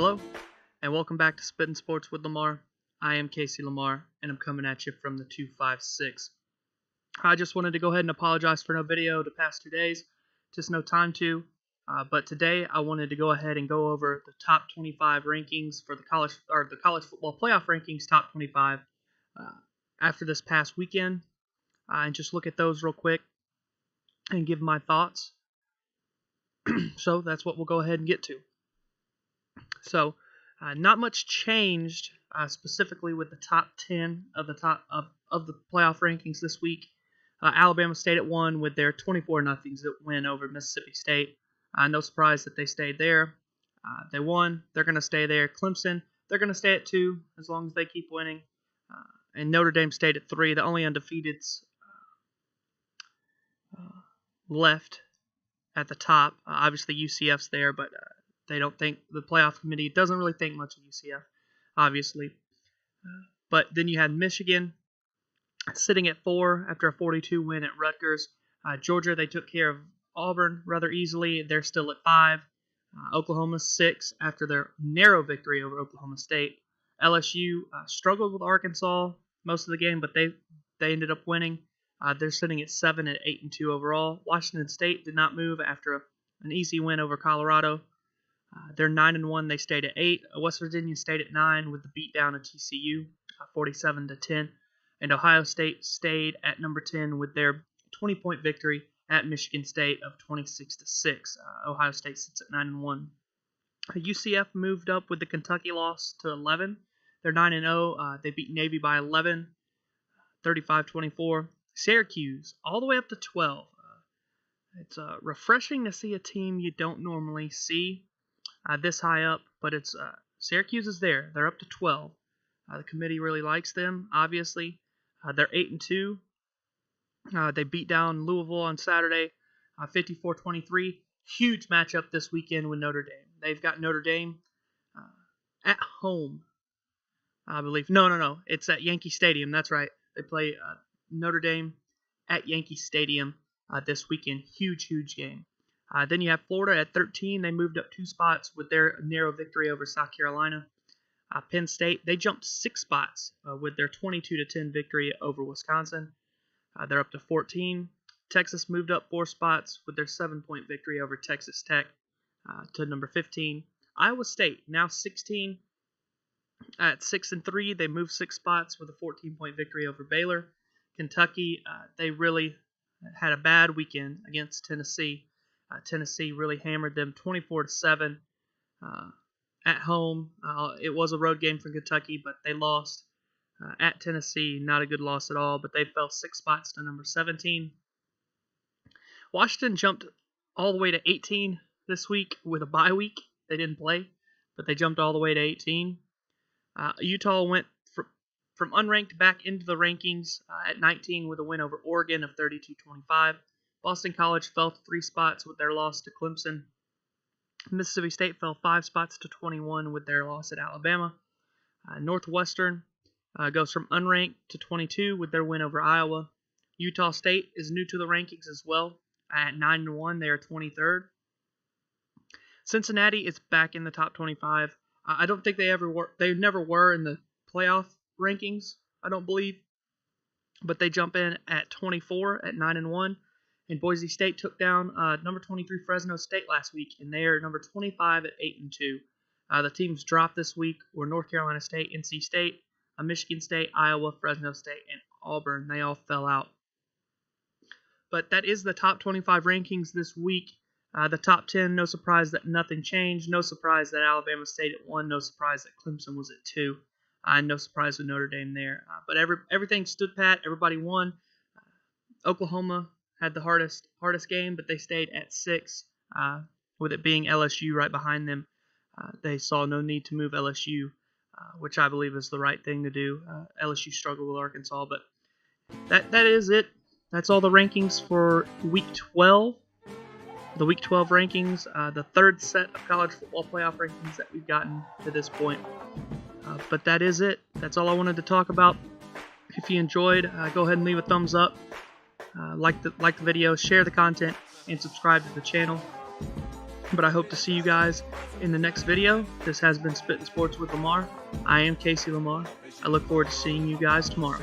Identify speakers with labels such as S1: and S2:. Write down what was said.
S1: Hello, and welcome back to Spittin' Sports with Lamar. I am Casey Lamar, and I'm coming at you from the 256. I just wanted to go ahead and apologize for no video the past 2 days. Just no time to. But today I wanted to go ahead and go over the top 25 rankings for the college football playoff rankings, top 25 after this past weekend, and just look at those real quick and give my thoughts. So that's what we'll go ahead and get to. So, not much changed specifically with the top 10 of the playoff rankings this week. Alabama stayed at 1 with their 24-0 win over Mississippi State. No surprise that they stayed there. They won. They're going to stay there. Clemson, they're going to stay at 2 as long as they keep winning. And Notre Dame stayed at 3. The only undefeateds left at the top. Obviously, UCF's there, but they don't think the playoff committee doesn't really think much of UCF, obviously. But then you had Michigan sitting at 4 after a 42 win at Rutgers. Georgia, they took care of Auburn rather easily. They're still at 5. Oklahoma 6 after their narrow victory over Oklahoma State. LSU struggled with Arkansas most of the game, but they ended up winning. They're sitting at 7 at 8-2 overall. Washington State did not move after an easy win over Colorado. They're 9-1. They stayed at 8. West Virginia stayed at 9 with the beatdown of TCU, 47-10. And Ohio State stayed at number 10 with their 20-point victory at Michigan State of 26-6. Ohio State sits at 9-1. UCF moved up with the Kentucky loss to 11. They're 9-0. They beat Navy by 11, 35-24. Syracuse all the way up to 12. It's refreshing to see a team you don't normally see this high up, but it's Syracuse is there. They're up to 12. The committee really likes them, obviously. They're 8-2. They beat down Louisville on Saturday, 54-23. Huge matchup this weekend with Notre Dame. They've got Notre Dame at home, I believe. No. It's at Yankee Stadium. That's right. They play Notre Dame at Yankee Stadium this weekend. Huge game. Then you have Florida at 13. They moved up 2 spots with their narrow victory over South Carolina. Penn State, they jumped 6 spots with their 22-10 victory over Wisconsin. They're up to 14. Texas moved up 4 spots with their 7-point victory over Texas Tech to number 15. Iowa State, now 16 at 6-3. They moved 6 spots with a 14-point victory over Baylor. Kentucky, they really had a bad weekend against Tennessee. Tennessee really hammered them 24-7 at home. It was a road game for Kentucky, but they lost at Tennessee. Not a good loss at all, but they fell 6 spots to number 17. Washington jumped all the way to 18 this week with a bye week. They didn't play, but they jumped all the way to 18. Utah went from unranked back into the rankings at 19 with a win over Oregon of 32-25. Boston College fell 3 spots with their loss to Clemson. Mississippi State fell 5 spots to 21 with their loss at Alabama. Northwestern goes from unranked to 22 with their win over Iowa. Utah State is new to the rankings as well. At 9-1, they are 23rd. Cincinnati is back in the top 25. I don't think they never were in the playoff rankings, I don't believe. But they jump in at 24 at 9-1. And Boise State took down number 23 Fresno State last week, and they are number 25 at 8-2. The teams dropped this week were North Carolina State, NC State, Michigan State, Iowa, Fresno State, and Auburn. They all fell out. But that is the top 25 rankings this week. The top 10, no surprise that nothing changed. No surprise that Alabama stayed at 1. No surprise that Clemson was at 2. No surprise with Notre Dame there. But everything stood pat. Everybody won. Oklahoma had the hardest game, but they stayed at 6, with it being LSU right behind them. They saw no need to move LSU, which I believe is the right thing to do. LSU struggled with Arkansas, but that is it. That's all the rankings for Week 12. The Week 12 rankings, the third set of college football playoff rankings that we've gotten to this point. But that is it. That's all I wanted to talk about. If you enjoyed, go ahead and leave a thumbs up. Like the video, share the content, and subscribe to the channel. But I hope to see you guys in the next video. This has been Spittin' Sports with Lamar. I am Casey Lamar. I look forward to seeing you guys tomorrow.